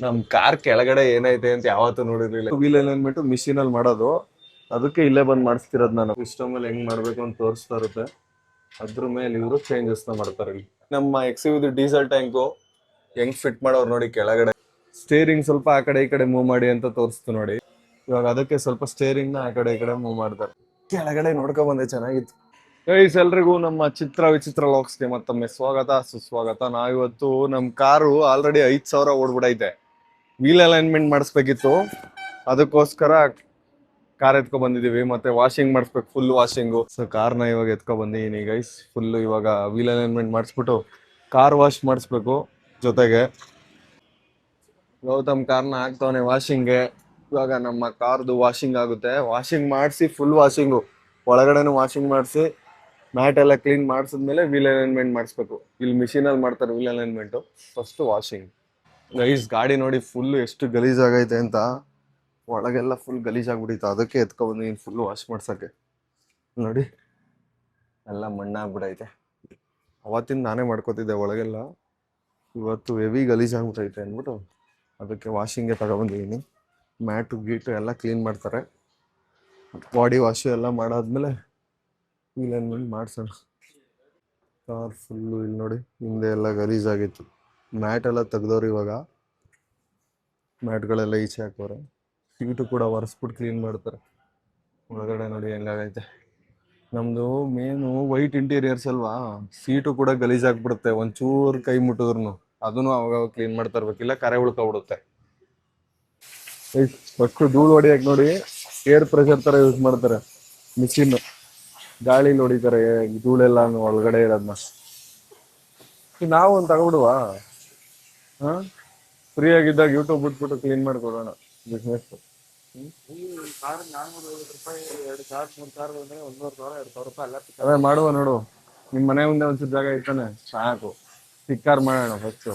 ನಮ್ ಕಾರ್ ಕೆಳಗಡೆ ಏನೈತೆ ಅಂತ ಯಾವತ್ತೂ ನೋಡಿರ್ಲಿಲ್ಲ. ವೀಲ್ ಅಲೈನ್ಮೆಂಟ್ ಮಿಷಿನ್ ಅಲ್ಲಿ ಮಾಡೋದು, ಅದಕ್ಕೆ ಇಲ್ಲೇ ಬಂದ್ ಮಾಡಿಸ್ತಿರೋದು. ನಾನು ಸಿಸ್ಟಮ್ ಅಲ್ಲಿ ಹೆಂಗ್ ಮಾಡ್ಬೇಕು ಅಂತ ತೋರಿಸ್ತಾ ಇರುತ್ತೆ, ಅದ್ರ ಮೇಲೆ ಇವರು ಚೇಂಜಸ್ ನ ಮಾಡ್ತಾರೆ. ಇಲ್ಲಿ ನಮ್ಮ ಎಕ್ಸ್ ಡೀಸೆಲ್ ಟ್ಯಾಂಕು ಹೆಂಗ್ ಫಿಟ್ ಮಾಡೋರು ನೋಡಿ ಕೆಳಗಡೆ. ಸ್ಟೇರಿಂಗ್ ಸ್ವಲ್ಪ ಆ ಕಡೆ ಈ ಕಡೆ ಮೂವ್ ಮಾಡಿ ಅಂತ ತೋರಿಸ್ತು ನೋಡಿ. ಇವಾಗ ಅದಕ್ಕೆ ಸ್ವಲ್ಪ ಸ್ಟೇರಿಂಗ್ ನ ಆ ಕಡೆ ಈ ಕಡೆ ಮೂವ್ ಮಾಡ್ತಾರೆ. ಕೆಳಗಡೆ ನೋಡ್ಕೊಂಡ್ ಬಂದೆ, ಚೆನ್ನಾಗಿತ್ತು. ಗೈಸ್, ಎಲ್ರಿಗೂ ನಮ್ಮ ಚಿತ್ರ ವಿಚಿತ್ರ ಲಾಕ್ಸ್ಗೆ ಮತ್ತೊಮ್ಮೆ ಸ್ವಾಗತ ಸುಸ್ವಾಗತ. ನಾವಿವತ್ತು ನಮ್ ಕಾರು ಆಲ್ರೆಡಿ 5,000 ಓಡ್ಬಿಡೈತೆ. ವೀಲ್ ಅಲೈನ್ಮೆಂಟ್ ಮಾಡಿಸ್ಬೇಕಿತ್ತು, ಅದಕ್ಕೋಸ್ಕರ ಕಾರ್ ಎತ್ಕೊ ಬಂದಿದೀವಿ. ಮತ್ತೆ ವಾಷಿಂಗ್ ಮಾಡಿಸ್ಬೇಕು, ಫುಲ್ ವಾಷಿಂಗು. ಸೊ ಕಾರ್ನ ಇವಾಗ ಎತ್ಕೊ ಬಂದಿದ್ದೀನಿ ಗೈಸ್. ಫುಲ್ ಇವಾಗ ವೀಲ್ ಅಲೈನ್ಮೆಂಟ್ ಮಾಡಿಸ್ಬಿಟ್ಟು ಕಾರ್ ವಾಶ್ ಮಾಡಿಸ್ಬೇಕು. ಜೊತೆಗೆ ಗೌತಮ್ ಕಾರ್ನ ಹಾಕ್ತವನೆ ವಾಷಿಂಗ್ಗೆ. ಇವಾಗ ನಮ್ಮ ಕಾರ್ದು ವಾಷಿಂಗ್ ಆಗುತ್ತೆ. ವಾಷಿಂಗ್ ಮಾಡಿಸಿ, ಫುಲ್ ವಾಷಿಂಗು, ಒಳಗಡೆನು ವಾಷಿಂಗ್ ಮಾಡಿಸಿ, ಮ್ಯಾಟ್ ಎಲ್ಲ ಕ್ಲೀನ್ ಮಾಡಿಸಿದ್ಮೇಲೆ ವೀಲ್ ಅಲೈನ್ಮೆಂಟ್ ಮಾಡಿಸ್ಬೇಕು. ಇಲ್ಲಿ ಮಿಷಿನ್ ಅಲ್ಲಿ ಮಾಡ್ತಾರೆ wheel alignment. First washing. Guys, ಗಾಡಿ ನೋಡಿ ಫುಲ್ ಎಷ್ಟು ಗಲೀಜಾಗೈತೆ ಅಂತ. ಒಳಗೆಲ್ಲ ಫುಲ್ ಗಲೀಜಾಗ್ಬಿಟ್ಟಿತ್ತು, ಅದಕ್ಕೆ ಎತ್ಕೊ ಬಂದಿದ್ದೀನಿ ಫುಲ್ ವಾಶ್ ಮಾಡ್ಸಕ್ಕೆ. ನೋಡಿ, ಎಲ್ಲ ಮಣ್ಣಾಗ್ಬಿಟ್ಟೈತೆ. ಅವತ್ತಿಂದ ನಾನೇ ಮಾಡ್ಕೋತಿದ್ದೆ ಒಳಗೆಲ್ಲ, ಇವತ್ತು ಹೆವಿ ಗಲೀಜಾಗ್ಬಿಟ್ಟೈತೆ ಅಂದ್ಬಿಟ್ಟು ಅದಕ್ಕೆ ವಾಷಿಂಗ್ಗೆ ತಗೊಬಂದಿದ್ದೀನಿ. ಮ್ಯಾಟು ಗೀಟು ಎಲ್ಲ ಕ್ಲೀನ್ ಮಾಡ್ತಾರೆ. ಬಾಡಿ ವಾಶು ಎಲ್ಲ ಮಾಡಾದ್ಮೇಲೆ ವೀಲ್ ಅಲೈನ್ಮೆಂಟ್ ಮಾಡ್ಸೋಣ. ಕಾರ್ ಫುಲ್ಲು ಇಲ್ಲಿ ನೋಡಿ, ಹಿಂದೆ ಎಲ್ಲ ಗಲೀಜಾಗಿತ್ತು. ಮ್ಯಾಟ್ ಎಲ್ಲ ತೆಗ್ದವ್ರು ಇವಾಗ, ಮ್ಯಾಟ್ಗಳೆಲ್ಲ ಈಚೆ ಹಾಕೋರೆ. ಸೀಟು ಕೂಡ ಒರೆಸ್ಬಿಟ್ಟು ಕ್ಲೀನ್ ಮಾಡ್ತಾರೆ. ಒಳಗಡೆ ನೋಡಿ ಹೆಂಗಾಗೈತೆ. ನಮ್ದು ಮೇನು ವೈಟ್ ಇಂಟೀರಿಯರ್ಸ್ ಅಲ್ವಾ, ಸೀಟು ಕೂಡ ಗಲೀಜಾಗ್ಬಿಡುತ್ತೆ ಒಂಚೂರು ಕೈ ಮುಟ್ಟಿದ್ರು. ಅದನ್ನು ಅವಾಗ ಕ್ಲೀನ್ ಮಾಡ್ತಾ ಇರ್ಬೇಕಿಲ್ಲ, ಕರೆ ಉಳ್ಕೊಬಿಡುತ್ತೆ. ಫಸ್ಟ್ ಧೂಳು ಹೊಡಿಯಕ್ಕೆ ನೋಡಿ ಏರ್ ಪ್ರೆಷರ್ ತರ ಯೂಸ್ ಮಾಡ್ತಾರೆ ಮಿಷಿನ್. ಗಾಳಿಲಿ ಹೊಡಿತಾರೆ ಧೂಳೆಲ್ಲ ಒಳಗಡೆ ಇರೋದನ್ನ. ನಾವು ಒಂದು ತಗೊಬಿಡುವ, ಹಾ, ಫ್ರೀ ಆಗಿದ್ದಾಗ ಯೂಟ್ಯೂಬ್ ಬಿಟ್ಬಿಟ್ಟು ಕ್ಲೀನ್ ಮಾಡ್ಕೊಡೋಣ ಬಿಸ್ನೆಸ್. ಅದೇ ಮಾಡುವ ನೋಡು. ನಿಮ್ ಮನೆ ಮುಂದೆ ಒಂದ್ಸಲ ಜಾಗ ಇರ್ತಾನೆ ಸಾಕು, ಸಿಕ್ಕಾರ್ ಮಾಡೋಣ. ಫಸ್ಟ್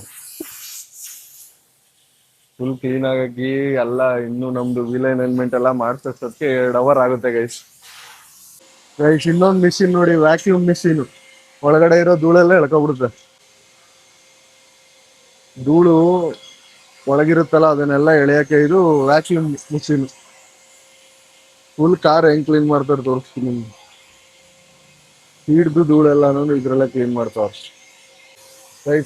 ಫುಲ್ ಕ್ಲೀನ್ ಆಗಿ ಎಲ್ಲ, ಇನ್ನು ನಮ್ದು ವೀಲ್ ಅಲೈನ್ಮೆಂಟ್ ಎಲ್ಲ ಮಾಡ್ಸೋದಕ್ಕೆ 2 ಅವರ್ ಆಗುತ್ತೆ ಗೈಸ್. ಇನ್ನೊಂದು ಮಿಷಿನ್ ನೋಡಿ, ವ್ಯಾಕ್ಯೂಮ್ ಮಿಷಿನ್. ಒಳಗಡೆ ಇರೋ ಧೂಳೆಲ್ಲ ಎಳ್ಕೊಬಿಡುತ್ತೆ. ಧೂಳು ಒಳಗಿರುತ್ತಲ್ಲ, ಅದನ್ನೆಲ್ಲ ಎಳೆಯಕ್ಕೆ ಇದು ವ್ಯಾಕ್ಯೂಮ್ ಮಿಷಿನ್. ಫುಲ್ ಕಾರ್ ಹೆಂಗ್ ಕ್ಲೀನ್ ಮಾಡ್ತಾರೆ ತೋರಿಸ್ತೀನಿ ನಿಮ್ಗೆ. ಹಿಡ್ದು ಧೂಳೆಲ್ಲಾನು ಇದ್ರಲ್ಲೇ ಕ್ಲೀನ್ ಮಾಡ್ತಾವ್ರ.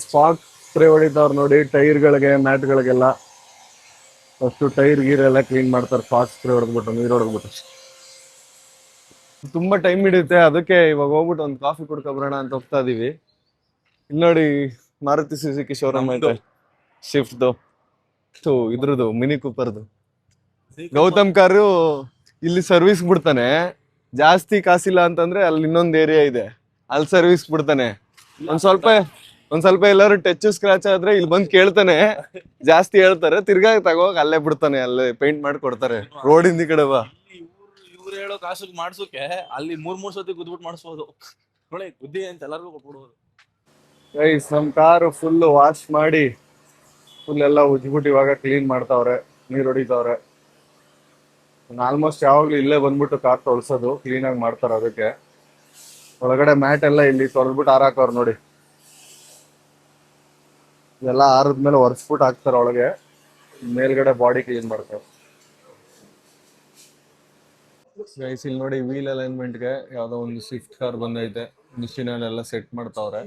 ಸ್ಪಾಕ್ ಸ್ಪ್ರೇ ಹೊಡಿತಾವ್ರು ನೋಡಿ ಟೈರ್ಗಳಿಗೆ, ಮ್ಯಾಟ್ಗಳಿಗೆಲ್ಲ. ಫಸ್ಟ್ ಟೈರ್ ಗೀರ್ ಎಲ್ಲ ಕ್ಲೀನ್ ಮಾಡ್ತಾರೆ ಸ್ಪಾಕ್ ಸ್ಪ್ರೇ ಹೊಡೆದ್ಬಿಟ್ಟು, ನೀರು ಹೊಡೆದ್ಬಿಟ್ಟು. ತುಂಬಾ ಟೈಮ್ ಹಿಡಿಯುತ್ತೆ, ಅದಕ್ಕೆ ಇವಾಗ ಹೋಗ್ಬಿಟ್ಟು ಒಂದು ಕಾಫಿ ಕುಡ್ಕೊಬರೋಣ ಅಂತ ಹೋಗ್ತಾ ಇದೀವಿ. ಇಲ್ಲಿ ನೋಡಿ, ಮಾರುತಿ ಸುಜುಕಿ ಶೋರೂಮ್ ಐತೆ, ಶಿಫ್ಟ್ದು, ಇದ್ರದ್ದು ಮಿನಿ ಕೂಪರ್ದು. ಗೌತಮ್ ಕಾರು ಇಲ್ಲಿ ಸರ್ವಿಸ್ ಬಿಡ್ತಾನೆ. ಜಾಸ್ತಿ ಕಾಸಿಲ್ಲ ಅಂತಂದ್ರೆ ಅಲ್ಲಿ ಇನ್ನೊಂದು ಏರಿಯಾ ಇದೆ, ಅಲ್ಲಿ ಸರ್ವಿಸ್ ಬಿಡ್ತಾನೆ. ಒಂದ್ ಸ್ವಲ್ಪ ಎಲ್ಲಾರು ಟಚ್ ಸ್ಕ್ರಾಚ್ ಆದ್ರೆ ಇಲ್ಲಿ ಬಂದ್ ಕೇಳ್ತಾನೆ. ಜಾಸ್ತಿ ಹೇಳ್ತಾರೆ, ತಿರ್ಗಾ ತಗೋಗ್ ಅಲ್ಲೇ ಬಿಡ್ತಾನೆ, ಅಲ್ಲೇ ಪೇಂಟ್ ಮಾಡಿ ಕೊಡ್ತಾರೆ. ರೋಡಿಂದ ಈ ಕಡೆ ಬಾ. ಇವ್ರು ಹೇಳೋ ಕಾಸು ಮಾಡ್ಸೋಕೆ ಅಲ್ಲಿ 3 ಸತಿ ಗುದ್ಬಿಟ್ಟು ಮಾಡಿಸ್ಬೋದು ನೋಡಿ, ಬುದ್ಧಿ ಅಂತ ಎಲ್ಲರಿಗೂ ಕೊಟ್ಬಿಡ್ಬೋದು. ಗೈಸ್, ನಮ್ ಕಾರು ಫುಲ್ ವಾಶ್ ಮಾಡಿ ಫುಲ್ ಎಲ್ಲ ಉಜ್ಬಿಟ್ಟು ಇವಾಗ ಕ್ಲೀನ್ ಮಾಡ್ತಾವ್ರೆ, ನೀರ್ ಹೊಡಿತಾವ್ರೆ. ಆಲ್ಮೋಸ್ಟ್ ಯಾವಾಗ್ಲೂ ಇಲ್ಲೇ ಬಂದ್ಬಿಟ್ಟು ಕಾರ್ ತೊಳ್ಸೋದು, ಕ್ಲೀನ್ ಆಗಿ ಮಾಡ್ತಾರೆ. ಅದಕ್ಕೆ ಒಳಗಡೆ ಮ್ಯಾಟ್ ಎಲ್ಲ ಇಲ್ಲಿ ತೊಳ್ಬಿಟ್ಟು ಹಾರಾಕವ್ರು ನೋಡಿ. ಎಲ್ಲ ಆರದ್ಮೇಲೆ ಒರೆಸ್ಬಿಟ್ಟು ಹಾಕ್ತಾರೆ ಒಳಗೆ, ಮೇಲ್ಗಡೆ ಬಾಡಿ ಕ್ಲೀನ್ ಮಾಡ್ತಾರೆ. ಗೈಸ್, ಇಲ್ಲಿ ನೋಡಿ, ವೀಲ್ ಅಲೈನ್ಮೆಂಟ್ಗೆ ಯಾವ್ದೋ ಒಂದು ಸ್ವಿಫ್ಟ್ ಕಾರ್ ಬಂದೈತೆ, ಮಿಷಿನ್ ಎಲ್ಲ ಸೆಟ್ ಮಾಡ್ತಾವ್ರೆ.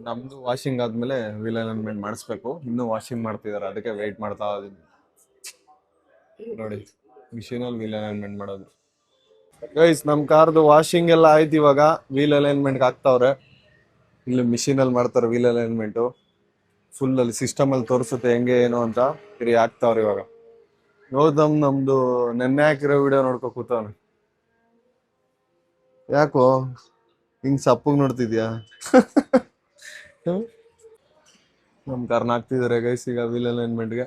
ನಮ್ದು ವಾಷಿಂಗ್ ಆದ್ಮೇಲೆ ವೀಲ್ ಅಲೈನ್ಮೆಂಟ್ ಮಾಡಿಸ್ಬೇಕು. ಇನ್ನೂ ವಾಷಿಂಗ್ ಮಾಡ್ತಿದಾರೆ, ಅದಕ್ಕೆ ವೆಯ್ಟ್ ಮಾಡ್ತಾ ಇದೀನಿ. ನೋಡಿ, ಮಿಷಿನ್ ಅಲ್ಲಿ ವೀಲ್ ಅಲೈನ್ಮೆಂಟ್ ಮಾಡೋದು. ಗೈಸ್, ನಮ್ ಕಾರ್ದು ವಾಷಿಂಗ್ ಎಲ್ಲ ಆಯ್ತು, ಇವಾಗ ವೀಲ್ ಅಲೈನ್ಮೆಂಟ್ ಹಾಕ್ತಾವ್ರೆ. ಇಲ್ಲಿ ಮಿಷಿನ್ ಅಲ್ಲಿ ಮಾಡ್ತಾರೆ ವೀಲ್ ಅಲೈನ್ಮೆಂಟ್. ಫುಲ್ ಅಲ್ಲಿ ಸಿಸ್ಟಮ್ ಅಲ್ಲಿ ತೋರಿಸುತ್ತೆ ಹೆಂಗೆ ಏನು ಅಂತ. ಇಲ್ಲಿ ಹಾಕ್ತಾವ್ರೆ ಇವಾಗ. ಗೌತಮ್ ನಮ್ದು ನೆನ್ನೆ ಹಾಕಿರೋ ವಿಡಿಯೋ ನೋಡ್ಕೊ ಕೂತವ್ನೆ. ಯಾಕೋ ಹಿಂಗ್ ಸಪ್ಪಗ್ ನೋಡ್ತಿದ್ಯಾ? ನಮ್ ಕಾರ್ನ ಹಾಕ್ತಿದಾರೆ ಗೈಸ್ ಈಗ ವೀಲ್ ಅಲೈನ್ಮೆಂಟ್ಗೆ.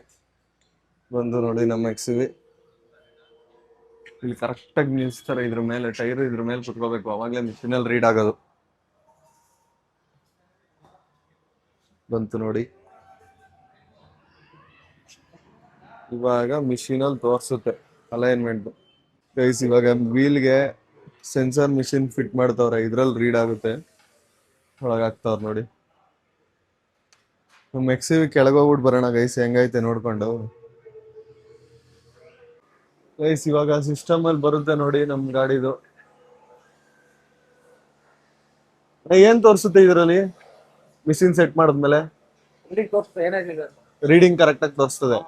ಬಂದು ನೋಡಿ ನಮ್ಮ ಎಕ್ಸ್-ವಿ ಇಲ್ಲಿ ಕರೆಕ್ಟಾಗಿ ನಿಲ್ಸ್ತಾರೆ. ಇದ್ರ ಮೇಲೆ ಟೈರ್ ಇದ್ರ ಮೇಲೆ ಕುತ್ಕೋಬೇಕು, ಅವಾಗ್ಲೇ ಮಿಷಿನ್ ಅಲ್ಲಿ ರೀಡ್ ಆಗೋದು. ಬಂತು ನೋಡಿ, ಇವಾಗ ಮಿಷಿನ್ ಅಲ್ಲಿ ತೋರ್ಸುತ್ತೆ ಅಲೈನ್ಮೆಂಟ್. ಗೈಸ್, ಇವಾಗ ವೀಲ್ಗೆ ಸೆನ್ಸರ್ ಮಿಷಿನ್ ಫಿಟ್ ಮಾಡ್ತಾವ್ರೆ, ಇದ್ರಲ್ಲಿ ರೀಡ್ ಆಗುತ್ತೆ. ಒಳಗೆ ಹಾಕ್ತಾವ್ರ ನೋಡಿ. ಮೆಕ್ಸಿವಿ ಕೆಳಗೋಗ್ಬಿಟ್ಟು ಬರೋಣ ಗೈಸ್ ಹೆಂಗೈತೆ ನೋಡ್ಕೊಂಡು. ಗೈಸ್ ಇವಾಗ ಸಿಸ್ಟಮ್ ಅಲ್ಲಿ ಬರುತ್ತೆ ನೋಡಿ ನಮ್ ಗಾಡಿದು. ಏನ್ ತೋರಿಸುತ್ತೆ ಇದ್ರಲ್ಲಿ ಮಿಷಿನ್ ಸೆಟ್ ಮಾಡಿದ್ಮೇಲೆ? ಏನಾಗಿದೆ ರೀಡಿಂಗ್ ಕರೆಕ್ಟ್ ಆಗಿ ತೋರಿಸ್ತದೆ.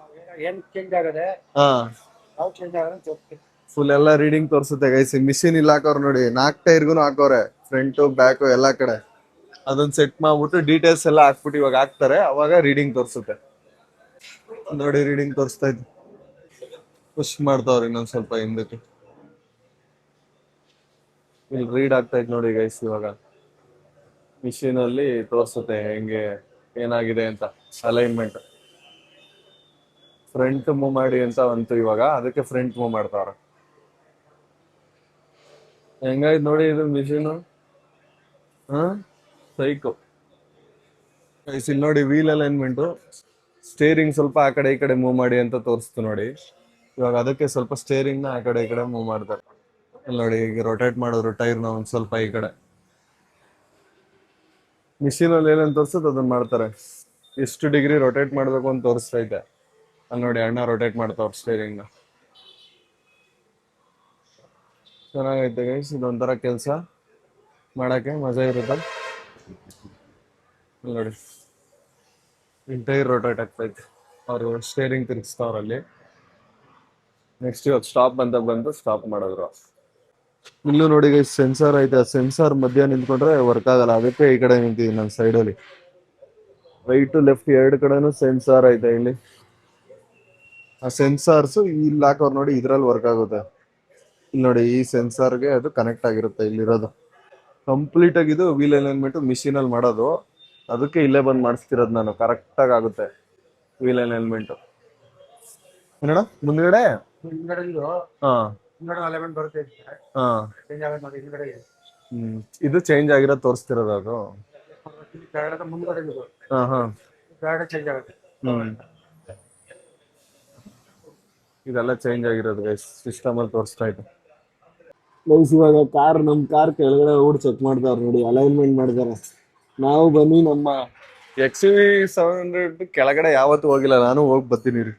ಏನ್ ಚೇಂಜ್ ಆಗದೆ ಹಾ ಯಾವ ಚೇಂಜ್ ಆಗದೆ ತೋರಿಸ್ತೀನಿ. ಫುಲ್ ಎಲ್ಲ ರೀಡಿಂಗ್ ತೋರಿಸುತ್ತೆ ಗೈಸ್. ಮಿಷಿನ್ ಇಲ್ಲ ಹಾಕೋರ್ ನೋಡಿ, 4 ಟೈರ್ಗು ಹಾಕೋರೆ, ಫ್ರಂಟ್ ಬ್ಯಾಕ್ ಎಲ್ಲಾ ಕಡೆ. ಅದನ್ನ ಸೆಟ್ ಮಾಡ್ಬಿಟ್ಟು ಡೀಟೇಲ್ಸ್ ಎಲ್ಲ ಹಾಕ್ಬಿಟ್ಟು ಇವಾಗ ಹಾಕ್ತಾರೆ, ಅವಾಗ ರೀಡಿಂಗ್ ತೋರಿಸುತ್ತೆ ನೋಡಿ. ರೀಡಿಂಗ್ ತೋರಿಸ್ತಾ ಇದ್ವಿ, ಪುಷ್ ಮಾಡ್ತಾವ್ರಿ ಇನ್ನೊಂದ್ ಸ್ವಲ್ಪ ಹಿಂದಕ್ಕೆ. ಇಲ್ಲಿ ರೀಡ್ ಆಗ್ತಾ ಇತ್ತು ನೋಡಿ ಗೈಸ್. ಇವಾಗ ಮಿಷಿನ್ ಅಲ್ಲಿ ತೋರಿಸುತ್ತೆ ಹೆಂಗೆ ಏನಾಗಿದೆ ಅಂತ. ಅಲೈನ್ಮೆಂಟ್ ಫ್ರಂಟ್ ಮೂವ್ ಮಾಡಿ ಅಂತ ಅಂತು ಇವಾಗ, ಅದಕ್ಕೆ ಫ್ರಂಟ್ ಮೂವ್ ಮಾಡ್ತಾವ್ರ. ಹೆಂಗಾಯ್ತು ನೋಡಿ ಇದು ಮಿಷಿನ್. ಹಾ ಸೈಕು ಗೈಸ್. ಇಲ್ಲಿ ನೋಡಿ ವೀಲ್ ಅಲೈನ್ಮೆಂಟ್, ಸ್ಟೇರಿಂಗ್ ಸ್ವಲ್ಪ ಆ ಕಡೆ ಈ ಕಡೆ ಮೂವ್ ಮಾಡಿ ಅಂತ ತೋರಿಸ್ತು ನೋಡಿ. ಇವಾಗ ಅದಕ್ಕೆ ಸ್ವಲ್ಪ ಸ್ಟೇರಿಂಗ್ ನ ಆ ಕಡೆ ಈ ಕಡೆ ಮೂವ್ ಮಾಡ್ತಾರೆ. ಇಲ್ಲಿ ನೋಡಿ ಈಗ ರೊಟೇಟ್ ಮಾಡಿದ್ರು ಟೈರ್ ನ ಒಂದ್ ಸ್ವಲ್ಪ ಈ ಕಡೆ. ಮಿಷಿನ್ ಅಲ್ಲಿ ಏನೇನ್ ತೋರಿಸುತ್ತೆ ಅದನ್ನ ಮಾಡ್ತಾರೆ. ಎಷ್ಟು ಡಿಗ್ರಿ ರೊಟೇಟ್ ಮಾಡ್ಬೇಕು ಅಂತ ತೋರಿಸ್ತೈತೆ. ಅಲ್ಲಿ ನೋಡಿ ಅಣ್ಣ ರೊಟೇಟ್ ಮಾಡ್ತಾವ್ರ ಸ್ಟೇರಿಂಗ್ ನ. ಚೆನ್ನಾಗೈತೆ ಗೈಸ್, ಇದೊಂಥರ ಕೆಲ್ಸ ಮಾಡಕ್ಕೆ ಮಜಾ ಇರುತ್ತೆ. ಇಲ್ಲಿ ನೋಡಿ ಟೈರ್ ರೊಟೇಟ್ ಆಗ್ತೈತೆ, ಅವರು ಸ್ಟೇರಿಂಗ್ ತಿರ್ಗಿಸ್ತಾವ್ರಲ್ಲಿ. ನೆಕ್ಸ್ಟ್ ಇವಾಗ ಸ್ಟಾಪ್ ಅಂತ ಬಂದು ಸ್ಟಾಪ್ ಮಾಡಿದ್ರು. ಇಲ್ಲೂ ನೋಡಿ ಗೈಸ್ ಸೆನ್ಸಾರ್ ಐತೆ, ಸೆನ್ಸಾರ್ ಮಧ್ಯ ನಿಂತ್ಕೊಂಡ್ರೆ ವರ್ಕ್ ಆಗಲ್ಲ, ಅದಕ್ಕೆ ಈ ಕಡೆ ನಿಂತಿದ್ದೀನಿ ನನ್ನ ಸೈಡ್ ಅಲ್ಲಿ. ರೈಟ್ ಲೆಫ್ಟ್ ಎರಡು ಕಡೆನೂ ಸೆನ್ಸಾರ್ ಐತೆ ಇಲ್ಲಿ. ಆ ಸೆನ್ಸಾರ್ಸ್ ಇಲ್ಲಿ ಹಾಕೋರ್ ನೋಡಿ, ಇದ್ರಲ್ಲಿ ವರ್ಕ್ ಆಗುತ್ತೆ. ಇಲ್ಲಿ ನೋಡಿ ಈ ಸೆನ್ಸಾರ್ಗೆ ಅದು ಕನೆಕ್ಟ್ ಆಗಿರುತ್ತೆ ಇಲ್ಲಿರೋದು. ಕಂಪ್ಲೀಟ್ ಆಗಿದ್ದು ವೀಲ್ ಅಲೈನ್ಮೆಂಟ್ ಮಿಷಿನ್ ಅಲ್ಲಿ ಮಾಡೋದು, ಅದಕ್ಕೆ ಇಲ್ಲೇ ಬಂದು ಮಾಡಿಸ್ತಿರೋದು ನಾನು. ಕರೆಕ್ಟ್ ಆಗಿ ಆಗುತ್ತೆ ವೀಲ್ ಅಲೈನ್ಮೆಂಟ್. ಏನಣ್ಣ ಮುಂದ್ಗಡೆ? ಹಿಂದ್ಗಡೆ ಇದು ಹಾ ಹಿಂದ್ಗಡೆ ಅಲೈನ್ಮೆಂಟ್ ಬರುತ್ತೆ, ಹಾ ಚೇಂಜ್ ಆಗುತ್ತೆ ನೋಡಿ ಹಿಂದ್ಗಡೆ. ಇದು ಚೇಂಜ್ ಆಗಿರೋದು ತೋರಿಸ್ತಿರೋದು ಅದು. ಇಲ್ಲಿ ಕೆಳಗಡೆ ಮುಂದ್ಗಡೆ ಇದು ಹಾ ಹಾ ಕೆಳಗಡೆ ಚೇಂಜ್ ಆಗುತ್ತೆ. ಇದೆಲ್ಲ ಚೇಂಜ್ ಆಗಿರೋದು ಗೈಸ್, ಸಿಸ್ಟಮ್ ಅಲ್ಲಿ ತೋರಿಸ್ತಾ ಇತ್ತು ಗೈಸ್. ಇವಾಗ ನಮ್ ಕಾರ್ ಕೆಳಗಡೆ ಓಡ್ ಚೆಕ್ ಮಾಡ್ತಾರ ನೋಡಿ, ಅಲೈನ್ಮೆಂಟ್ ಮಾಡ್ತಾರೆ. ನಾವು ಬನ್ನಿ ನಮ್ಮ XUV700 ಕೆಳಗಡೆ ಯಾವತ್ತೂ ಹೋಗಿಲ್ಲ, ನಾನು ಹೋಗಿ ಬರ್ತೀನಿ ರೀ.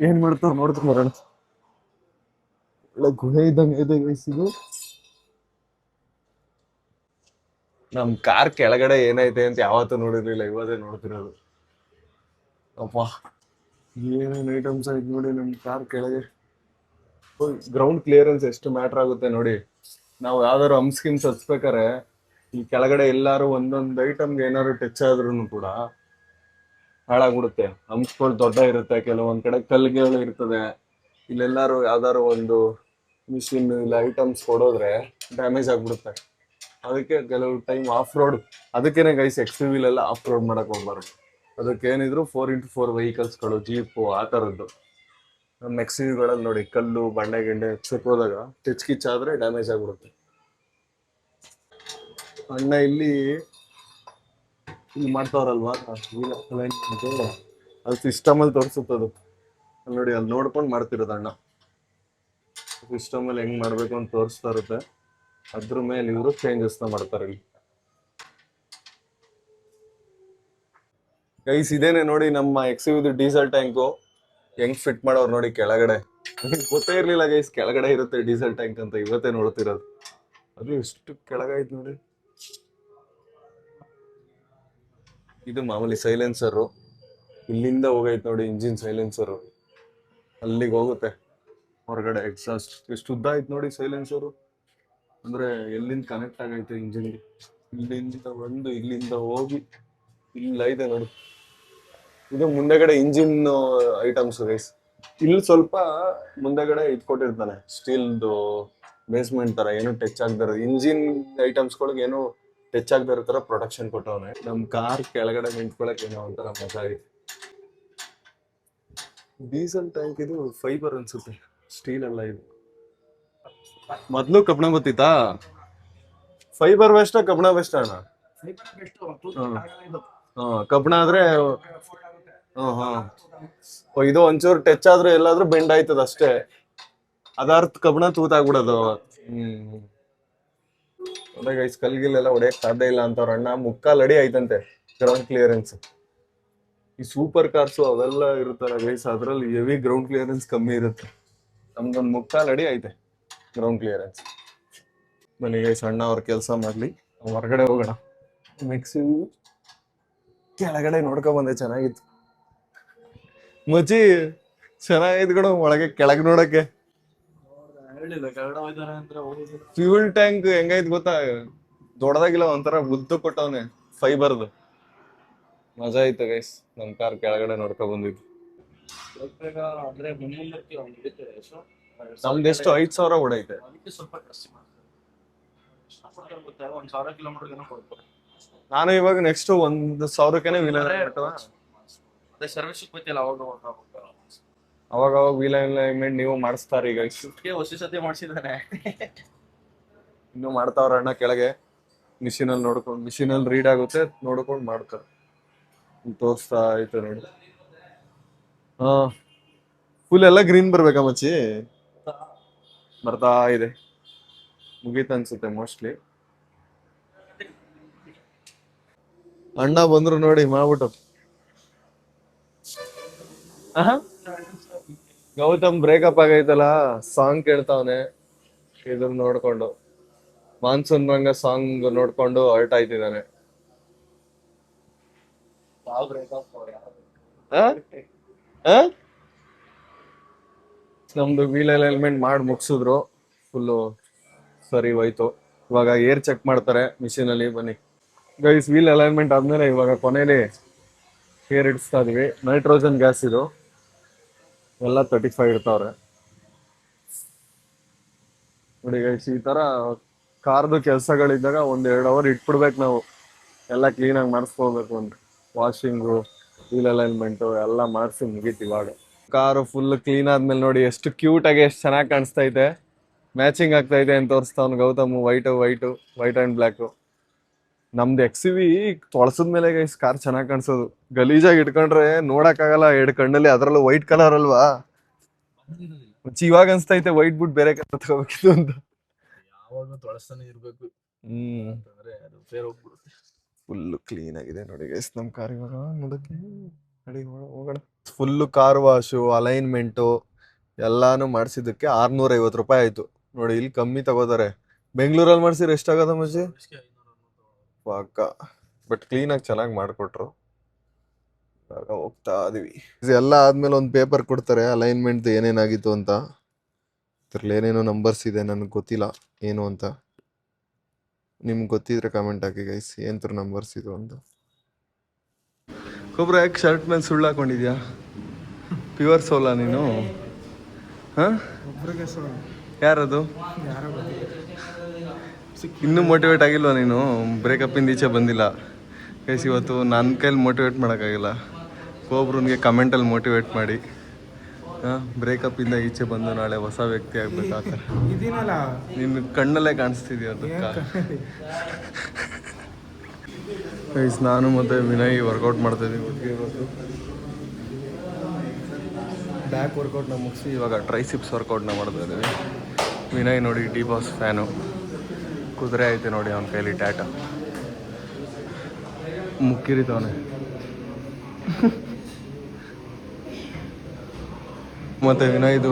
ಏನ್ ಮಾಡ್ತಾರ ನೋಡ್ತೀನಿ ಬರೋಣ. ಒಳ್ಳೆ ಗುಹೆ ಇದ್ದಂಗೆ ಇದೆ ಗೈಸ್ ಇದು. ನಮ್ ಕಾರ್ ಕೆಳಗಡೆ ಏನೈತೆ ಅಂತ ಯಾವತ್ತೂ ನೋಡಿರ್ಲಿಲ್ಲ, ಇವತ್ತೇ ನೋಡ್ತಿರೋದು. ಅಪ್ಪ ಏನೇನ್ ಐಟಮ್ಸ್ ಆಯ್ತು ನೋಡಿ ನಮ್ ಕಾರ್ ಕೆಳಗೆ. ಗ್ರೌಂಡ್ ಕ್ಲಿಯರೆನ್ಸ್ ಎಷ್ಟು ಮ್ಯಾಟರ್ ಆಗುತ್ತೆ ನೋಡಿ. ನಾವು ಯಾವ್ದಾದ್ರು ಸ್ಕಿಮ್ಸ್ ಹಚ್ಬೇಕಾರೆ ಈ ಕೆಳಗಡೆ ಎಲ್ಲಾರು ಒಂದೊಂದು ಐಟಮ್ಗೆ ಏನಾದ್ರು ಟಚ್ ಆದ್ರೂ ಕೂಡ ಹಾಳಾಗ್ಬಿಡುತ್ತೆ. ಹಂಪ್ಸ್ಗಳು ದೊಡ್ಡ ಇರುತ್ತೆ, ಕೆಲವೊಂದ್ ಕಡೆ ಕಲ್ಗಳು ಇರ್ತದೆ. ಇಲ್ಲೆಲ್ಲಾರು ಯಾವ್ದಾದ್ರು ಒಂದು ಮಿಷಿನ್ ಇಲ್ಲ ಐಟಮ್ಸ್ ಕೊಡೋದ್ರೆ ಡ್ಯಾಮೇಜ್ ಆಗ್ಬಿಡುತ್ತೆ. ಅದಕ್ಕೆ ಕೆಲವು ಟೈಮ್ ಆಫ್ ರೋಡ್, ಅದಕ್ಕೇನೆ ಗೈಸ್ XUV-ಲೆಲ್ಲ ಆಫ್ ರೋಡ್ ಮಾಡಕ್ ಹೋಗ್ಬಾರ್ದು. ಅದಕ್ಕೇನಿದ್ರು 4x4 ವೆಹಿಕಲ್ಸ್ಗಳು, ಜೀಪು ಆ ಥರದ್ದು. ನಮ್ಮ XUV-ಗಳಲ್ಲಿ ನೋಡಿ ಕಲ್ಲು ಬಂಡೆ ಗಿಂಡೆ ಹೋದಾಗ ಟಚ್ ಕಿಚ್ ಆದ್ರೆ ಡ್ಯಾಮೇಜ್ ಆಗ್ಬಿಡುತ್ತೆ. ಅಣ್ಣ ಇಲ್ಲಿ ಮಾಡ್ತಾವ್ರಲ್ವಾ ಅದು ಸಿಸ್ಟಮ್ ಅಲ್ಲಿ ತೋರಿಸುತ್ತದು. ನೋಡಿ ಅಲ್ಲಿ ನೋಡ್ಕೊಂಡು ಮಾಡ್ತಿರೋದು ಅಣ್ಣ. ಸಿಸ್ಟಮ್ ಅಲ್ಲಿ ಹೆಂಗ್ ಮಾಡ್ಬೇಕು ಅಂತ ತೋರಿಸ್ತಾ ಇರುತ್ತೆ, ಅದ್ರ ಮೇಲೆ ಇವರು ಚೇಂಜಸ್ ಮಾಡ್ತಾರೆ ಇಲ್ಲಿ. ಗೈಸ್ ಇದೇನೆ ನೋಡಿ ನಮ್ಮ XUV ಡೀಸೆಲ್ ಟ್ಯಾಂಕು ಹೆಂಗ್ ಫಿಟ್ ಮಾಡೋರು ನೋಡಿ ಕೆಳಗಡೆ. ಗೊತ್ತೇ ಇರ್ಲಿಲ್ಲ ಗೈಸ್ ಕೆಳಗಡೆ ಇರುತ್ತೆ ಡೀಸೆಲ್ ಟ್ಯಾಂಕ್ ಅಂತ, ಇವತ್ತೇ ನೋಡ್ತಿರೋದು. ಅದು ಎಷ್ಟು ಕೆಳಗಾಯ್ತು ನೋಡಿ. ಇದು ಮಾಮೂಲಿ ಸೈಲೆನ್ಸರು, ಇಲ್ಲಿಂದ ಹೋಗೈತೆ ನೋಡಿ ಇಂಜಿನ್ ಸೈಲೆನ್ಸರು, ಅಲ್ಲಿಗೆ ಹೋಗುತ್ತೆ ಹೊರಗಡೆ ಎಕ್ಸಾಸ್ಟ್. ಎಷ್ಟು ಉದ್ದ ಆಯ್ತು ನೋಡಿ ಸೈಲೆನ್ಸರು, ಅಂದ್ರೆ ಎಲ್ಲಿಂದ ಕನೆಕ್ಟ್ ಆಗೈತೆ ಇಂಜಿನ್ಗೆ. ಇಲ್ಲಿಂದ ಬಂದು ಇಲ್ಲಿಂದ ಹೋಗಿ ಇಲ್ಲ ಇದೆ ನೋಡಿ. ಇದು ಮುಂದೆಗಡೆ ಇಂಜಿನ್ ಐಟಮ್ಸ್ ಗೈಸ್. ಇಲ್ಲಿ ಸ್ವಲ್ಪ ಮುಂದೆಗಡೆ ಇಟ್ಕೊಟ್ಟಿರ್ತಾನೆ ಸ್ಟೀಲ್ದು ಬೇಸ್ಮೆಂಟ್ ತರ, ಏನು ಟಚ್ ಆಗದಾರ ಇಂಜಿನ್ ಐಟಮ್ಸ್ಗಳಿಗೆ ಏನು ಟಚ್ ಆಗದಾರ ತರ ಪ್ರೊಟೆಕ್ಷನ್ ಕೊಟ್ಟವನೆ. ನಮ್ ಕಾರ್ ಕೆಳಗಡೆ ನಿಂತ್ಕೊಳಕ್ ಏನೋ ಒಂಥರ ಮಜಾ ಐತಿ. ಡೀಸೆಲ್ ಟ್ಯಾಂಕ್ ಇದು ಫೈಬರ್ ಅನ್ಸುತ್ತೆ, ಸ್ಟೀಲ್ ಅಲ್ಲ ಇದು. ಮೊದ್ಲು ಕಬ್ಬಣ ಗೊತ್ತಿತ್ತಾ? ಫೈಬರ್ ಬೆಸ್ಟ್ ಕಬ್ಬಣ ಬೆಸ್ಟ್ ಅಣ್ಣ? ಕಬ್ಬಣ ಆದ್ರೆ ಇದು ಒಂಚೂರು ಟಚ್ ಆದ್ರೆ ಎಲ್ಲಾದ್ರೂ ಬೆಂಡ್ ಆಯ್ತದ ಅಷ್ಟೇ, ಅದಾರ್ಥ ಕಬ್ಬಣ ತೂತಾಗ್ಬಿಡೋದು. ಅದೇ ಗೈಸ್ ಕಲ್ಗಿಲ್ಲೆಲ್ಲ ಹೊಡೆಯಕ್ ಸಾಧ್ಯ ಇಲ್ಲ ಅಂತವ್ರ ಅಣ್ಣ. 3/4 ಅಡಿ ಆಯ್ತಂತೆ ಗ್ರೌಂಡ್ ಕ್ಲಿಯರೆನ್ಸ್. ಈ ಸೂಪರ್ ಕಾರ್ಸು ಅವೆಲ್ಲ ಇರುತ್ತಲ್ಲ ಗೈಸ್, ಅದ್ರಲ್ಲಿ ಹೆವಿ ಗ್ರೌಂಡ್ ಕ್ಲಿಯರೆನ್ಸ್ ಕಮ್ಮಿ ಇರುತ್ತೆ. ನಮ್ದೊಂದು ಮುಕ್ಕಾಲ್ ಅಡಿ ಐತೆ ಗ್ರೌಂಡ್ ಕ್ಲಿಯರೆನ್ಸ್. ಬನ್ನಿ ಗೈಸ್, ಅಣ್ಣ ಅವ್ರ ಕೆಲಸ ಮಾಡ್ಲಿ, ಹೊರಗಡೆ ಹೋಗೋಣ. ಮಿಕ್ಸಿ ಕೆಳಗಡೆ ನೋಡ್ಕೊ ಬಂದೆ, ಚೆನ್ನಾಗಿತ್ತು ಮಚ್ಚಿ, ಚೆನ್ನಾಗಿತ್ತು ಕಣ. ಒಳಗೆ ಕೆಳಗೆ ನೋಡಕ್ಕೆ ಹೇಳಿಲ್ಲ ಕೆಳಗಡೆ ಹೋಯ್ತಾರೆ ಅಂದ್ರೆ ಹೋಗುದು. ಫ್ಯೂಲ್ ಟ್ಯಾಂಕ್ ಹೆಂಗೈತ್ ಗೊತ್ತಾ, ದೊಡ್ಡದಾಗಿಲ್ಲ, ಒಂಥರ ಉದ್ದ ಕೊಟ್ಟವನೆ ಫೈಬರ್ದು. ಮಜಾ ಐತೆ ಗೈಸ್. ನಮ್ ಕಾರ್ ಕೆಳಗಡೆ ನೋಡ್ಕೊ ಬಂದಿದ್ದು. ಬೇಗ ಅಂದ್ರೆ ಮುನ್ನೂರಕ್ಕೆ ಒಂದು ಇದಕ್ಕೆ ಎಷ್ಟು? ನಮ್ದೆಷ್ಟು 5,000 ಓಡೈತೆ. ಅದಕ್ಕೆ ಸ್ವಲ್ಪ ಜಾಸ್ತಿ ಮಾಡ್ತಾರೆ. ಎಷ್ಟು ಕೊಡ್ತಾರೆ ಗೊತ್ತಾ? 1,000 ಕಿಲೋಮೀಟರ್ ಏನೋ ಕೊಡ್ತಾರೆ. ನಾನು ಇವಾಗ ನೆಕ್ಸ್ಟ್ 1,000ಕ್ಕೆ ವೀಲ್ ಅದೇ ಸರ್ವಿಸ್ ಹೋಗ್ತಿಲ್ಲ ಅವಾಗ ಅವಾಗ ವೀಲ್ ಅಲೈನ್ಮೆಂಟ್ ನೀವು ಮಾಡಿಸ್ತಾರೆ ಈಗ. ಸ್ವಿಫ್ಟ್ಗೆ ಹೊಸ ಸತಿ ಮಾಡಿಸಿದಾನೆ. ಇನ್ನು ಮಾಡ್ತಾವ್ರ ಅಣ್ಣ ಕೆಳಗೆ. ಮಿಷಿನಲ್ಲಿ ನೋಡ್ಕೊಂಡು, ಮಿಷಿನಲ್ಲಿ ರೀಡ್ ಆಗುತ್ತೆ ನೋಡ್ಕೊಂಡು ಮಾಡ್ತಾರೆ. ತೋರಿಸ್ತಾ ಐತೆ ನೋಡಿ. ಹಾ, ಫುಲ್ ಎಲ್ಲ ಗ್ರೀನ್ ಬರ್ಬೇಕಾ ಮಚ್ಚಿ? ಬರ್ತಾ ಇದೆ, ಮುಗೀತ ಅನ್ಸುತ್ತೆ ಮೋಸ್ಟ್ಲಿ. ಅಣ್ಣ ಬಂದ್ರು ನೋಡಿ ಮಾಡ್ಬಿಟ್ಟು. ಗೌತಮ್ ಬ್ರೇಕಪ್ ಆಗೈತಲ್ಲ, ಸಾಂಗ್ ಕೇಳ್ತಾವನೆ. ಇದ್ರ ನೋಡ್ಕೊಂಡು ಮಾನ್ಸೂನ್ ರಂಗ ಸಾಂಗ್ ನೋಡ್ಕೊಂಡು ಹರ್ಟ್ ಆಯ್ತಿದ್ದಾನೆ. ನಮ್ದು ವೀಲ್ ಅಲೈನ್ಮೆಂಟ್ ಮಾಡಿ ಮುಗಿಸಿದ್ರು, ಫುಲ್ಲು ಸರಿ ಹೋಯ್ತು. ಇವಾಗ ಏರ್ ಚೆಕ್ ಮಾಡ್ತಾರೆ ಮಿಷಿನ್ ಅಲ್ಲಿ. ಬನ್ನಿ ಗೈಸ್, ವೀಲ್ ಅಲೈನ್ಮೆಂಟ್ ಆದ್ಮೇಲೆ ಇವಾಗ ಕೊನೆಯಲ್ಲಿ ಏರ್ ಇಡಿಸ್ತಾ ಇದೀವಿ. ನೈಟ್ರೋಜನ್ ಗ್ಯಾಸ್ ಇದು, ಎಲ್ಲ 35 ಇರ್ತಾವ್ರೆ ನೋಡಿ ಗೈಸ್. ಈ ತರ ಕಾರ್ದು ಕೆಲ್ಸಗಳಿದ್ದಾಗ 1-2 ಅವರ್ ಇಟ್ಬಿಡ್ಬೇಕು ನಾವು, ಎಲ್ಲ ಕ್ಲೀನಾಗಿ ಮಾಡಿಸ್ಕೋಬೇಕು ಅಂತ. ವಾಷಿಂಗು, ವೀಲ್ ಅಲೈನ್ಮೆಂಟು ಎಲ್ಲ ಮಾಡಿಸಿ ಮುಗೀತು. ಇವಾಗ ಕಾರು ಫುಲ್ ಕ್ಲೀನ್ ಆದ್ಮೇಲೆ ನೋಡಿ ಎಷ್ಟು ಕ್ಯೂಟ್ ಆಗಿ, ಎಷ್ಟು ಚೆನ್ನಾಗಿ ಕಾಣಿಸ್ತೈತೆ. ಮ್ಯಾಚಿಂಗ್ ಆಗ್ತೈತೆ ಅಂತ ತೋರಿಸ್ತಾವ್ ಗೌತಮ್. White and black. ನಮ್ದು XUV ತೊಳಸದ್ಮೇಲೆ ಗೈಸ್ ಕಾರ್ ಚೆನ್ನಾಗಿ ಕಾಣಿಸೋದು. ಗಲೀಜಾಗಿ ಇಟ್ಕೊಂಡ್ರೆ ನೋಡಕ್ಕಾಗಲ್ಲ 2 ಕಣ್ಣಲ್ಲಿ, ಅದ್ರಲ್ಲೂ ವೈಟ್ ಕಲರ್ ಅಲ್ವಾ. ಇವಾಗ ಅನ್ಸ್ತೈತೆ ವೈಟ್ ಬಿಟ್ಟು ಬೇರೆ ಕಲರ್ ತಗೋಬೇಕಿತ್ತು ಅಂತ. ಯಾವಾಗ ತೊಳಸ್ತಾನೆ ಇರ್ಬೇಕು, ಅಂದ್ರೆ ಅದು ಫೇರ್ ಹೋಗ್ಬಿಡುತ್ತೆ. ಫುಲ್ ಕ್ಲೀನ್ ಆಗಿದೆ ನೋಡಿ ಗೈಸ್ ನಮ್ ಕಾರ್. ಇವಾಗ ನೋಡಕ್ಕೆ ನಡಿ ಹೋಗೋಣ. ಫುಲ್ ಕಾರ್ ವಾಶು, ಅಲೈನ್ಮೆಂಟು ಎಲ್ಲಾನು ಮಾಡಿಸಿದ್ದಕ್ಕೆ 650 ರೂಪಾಯಿ ಆಯ್ತು ನೋಡಿ. ಇಲ್ಲಿ ಕಮ್ಮಿ ತಗೋತಾರೆ. ಬೆಂಗಳೂರಲ್ಲಿ ಮಾಡಿಸಿದ್ರೆ ಎಷ್ಟಾಗದ ಮಜ್ಜಿ ಪಕ್ಕ. ಬಟ್ ಕ್ಲೀನಾಗಿ ಚೆನ್ನಾಗಿ ಮಾಡಿಕೊಟ್ರು. ಇವಾಗ ಹೋಗ್ತಾ ಇದೀವಿ. ಎಲ್ಲ ಆದ್ಮೇಲೆ ಒಂದು ಪೇಪರ್ ಕೊಡ್ತಾರೆ ಅಲೈನ್ಮೆಂಟ್ ಏನೇನಾಗಿತ್ತು ಅಂತ. ಇದ್ರಲ್ಲಿ ಏನೇನೋ ನಂಬರ್ಸ್ ಇದೆ, ನನಗೆ ಗೊತ್ತಿಲ್ಲ ಏನು ಅಂತ. ನಿಮ್ಗೆ ಗೊತ್ತಿದ್ರೆ ಕಮೆಂಟ್ ಹಾಕಿ ಗೈಸ್, ಏನ್ತರ ನಂಬರ್ಸ್ ಇದು ಅಂತ. ಕೊಬ್ರ ಯಾಕೆ ಶರ್ಟ್ ಮೇಲೆ ಸುಳ್ಳು ಹಾಕೊಂಡಿದ್ಯಾ? ಪ್ಯೂರ್ ಸೋಲಾ ನೀನು? ಹಾಂ, ಯಾರದು? ಇನ್ನೂ ಮೋಟಿವೇಟ್ ಆಗಿಲ್ವಾ ನೀನು? ಬ್ರೇಕಪ್ಪಿಂದ ಈಚೆ ಬಂದಿಲ್ಲ ಗೈಸ್. ಇವತ್ತು ನನ್ನ ಕೈಲಿ ಮೋಟಿವೇಟ್ ಮಾಡೋಕ್ಕಾಗಿಲ್ಲ. ಒಬ್ರನ್ಗೆ ಕಮೆಂಟಲ್ಲಿ ಮೋಟಿವೇಟ್ ಮಾಡಿ. ಹಾಂ, ಬ್ರೇಕಪ್ಪಿಂದ ಈಚೆ ಬಂದು ನಾಳೆ ಹೊಸ ವ್ಯಕ್ತಿ ಆಗ್ಬೇಕಾಗ ನಿನ್ನ ಕಣ್ಣಲ್ಲೇ ಕಾಣಿಸ್ತಿದ್ಯಾ ಅದಕ್ಕೆ. ಗೈಸ್, ನಾನು ಮತ್ತು ವಿನಯ್ ವರ್ಕೌಟ್ ಮಾಡ್ತಾಯಿದ್ದೀವಿ ಒಟ್ಟಿಗೆ. ಇವತ್ತು ಬ್ಯಾಕ್ ವರ್ಕೌಟ್ನ ಮುಗಿಸಿ ಇವಾಗ ಟ್ರೈಸಿಪ್ಸ್ ವರ್ಕೌಟ್ನ ಮಾಡ್ತಾ ಇದ್ದೀವಿ. ವಿನಯ್ ನೋಡಿ ಡಿ ಬಾಸ್ ಫ್ಯಾನು. ಕುದುರೆ ಐತೆ ನೋಡಿ ಅವನ ಕೈಲಿ ಟ್ಯಾಟ, ಮುಕ್ಕಿರಿತವನೆ. ಮತ್ತು ವಿನಯ್ದು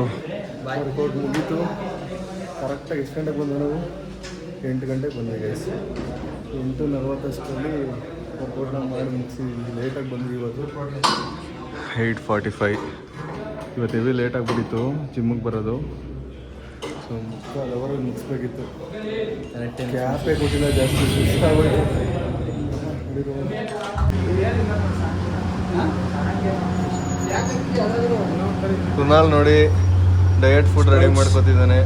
ವರ್ಕೌಟ್ ಮುಗೀತು. ಕರೆಕ್ಟಾಗಿ ಎಷ್ಟು ಗಂಟೆಗೆ ಬಂದು ನಾವು 8 ಗಂಟೆಗೆ ಬಂದ್ವಿ ಗೈಸ್. 8:40 ವರ್ಕೌಟ್ನ ಮಾಡಿ ಮುಗಿಸಿದ್ವಿ. ಲೇಟಾಗಿ ಬಂದ್ವಿ ಇವತ್ತು. 8:45 ಇವತ್ತು ಹೆವಿ ಲೇಟ್ ಆಗಿಬಿಟ್ಟಿತ್ತು ಜಿಮ್ಮಿಗೆ ಬರೋದು. ಸೊ 3:15 ಮುಗಿಸ್ಬೇಕಿತ್ತು. ಕ್ಯಾಪೇ ಕೊಟ್ಟಿಲ್ಲ, ಜಾಸ್ತಿ ಸುಸ್ತಾಗೋಯ್ತು. ಕುನಾಲ್ ನೋಡಿ ಡಯಟ್ ಫುಡ್ ರೆಡಿ ಮಾಡ್ಕೊತಿದ್ದಾನೆ.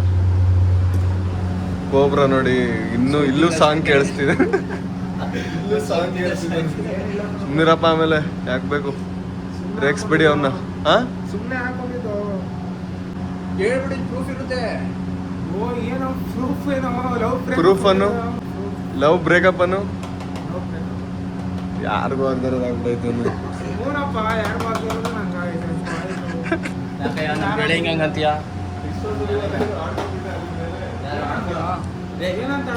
ಕೋಬ್ರಾ ನೋಡಿ ಇಲ್ಲೂ ಸಾಂಗ್ ಕೇಳಿಸ್ತಿದೆ. ಸುಮ್ಮನಿರಪ್ಪ, ಆಮೇಲೆ ಯಾಕೆ ಬೇಕು ರೇಕ್ಸ್ ಬಿಡಿ ಅವನ್ನ. ಹಾಂ, ಸುಮ್ಮನೆ ಹಾಕೊಂಡಿದ್ದು ಹೇಳ್ಬಿಡಿ, ಪ್ರೂಫ್ ಇರುತ್ತೆ. ಏನೋ ಪ್ರೂಫ್, ಏನೋ ಪ್ರೂಫ್ ಅನ್ನು, ಲವ್ ಬ್ರೇಕಪ್ ಅನ್ನು ಯಾರಿಗೂ ಅಂತಾರದಾಗ್ಬಿಟ್ಟೈತೆ. ಏನಪ್ಪ ಯಾರು ಮಾಡ್ತಾರೆ ನಂಗೆ ಹಂಗಂತೀಯ? ಏನಂತ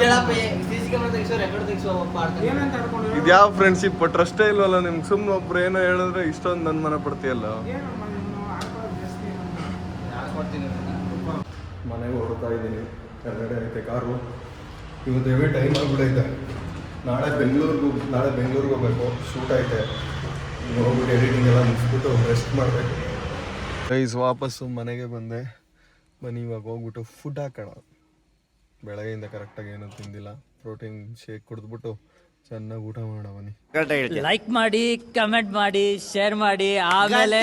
ಏನಂತ ಆಡ್ಕೊಂಡು ಇದ್ಯಾವ ಫ್ರೆಂಡ್ಶಿಪ್ ಟ್ರಸ್ಟೇ ಇಲ್ವಲ್ಲ ನಿಮ್ಗೆ. ಸುಮ್ಮನೆ ಒಬ್ರು ಏನೋ ಹೇಳಿದ್ರೆ ಇಷ್ಟೊಂದು ನನ್ನ ಮನೆ ಪಡ್ತೀಯಲ್ಲ. ಏನಮ್ಮ ನೀನು ಆಡ್ಕೊಳ್ಳೋದು ಜಾಸ್ತಿ ಅಂತ. ಮನೆಗೆ ಹೊರಡ್ತಾ ಇದ್ದೀನಿ. ಕೆಳಗಡೆ ಐತೆ ಕಾರು. ಇವತ್ತು ಹೆವಿ ಟೈಮ್ ಆಗಿಬಿಟ್ಟೈತೆ. ನಾಳೆ ಬೆಂಗಳೂರಿಗೆ ಹೋಗ್ಬೇಕು. ಶೂಟ್ ಐತೆ. ಹೋಗ್ಬಿಟ್ಟು ಎಡಿಟಿಂಗ್ ಎಲ್ಲ ಮುಗಿಸ್ಬಿಟ್ಟು ರೆಸ್ಟ್ ಮಾಡಬೇಕು. ಗೈಸ್ ವಾಪಸ್ಸು ಮನೆಗೆ ಬಂದೆ. ಬನ್ನಿ ಇವಾಗ ಹೋಗ್ಬಿಟ್ಟು ಫುಡ್ ಹಾಕೋಣ. ಬೆಳಗ್ಗೆಯಿಂದ ಕರೆಕ್ಟಾಗಿ ಏನೂ ತಿಂದಿಲ್ಲ. ಪ್ರೋಟೀನ್ ಶೇಕ್ ಕುಡಿದ್ಬಿಟ್ಟು ಚೆನ್ನಾಗಿ ಊಟ ಮಾಡೋಣ ಬನ್ನಿ. ಲೈಕ್ ಮಾಡಿ, ಕಮೆಂಟ್ ಮಾಡಿ, ಶೇರ್ ಮಾಡಿ, ಆಮೇಲೆ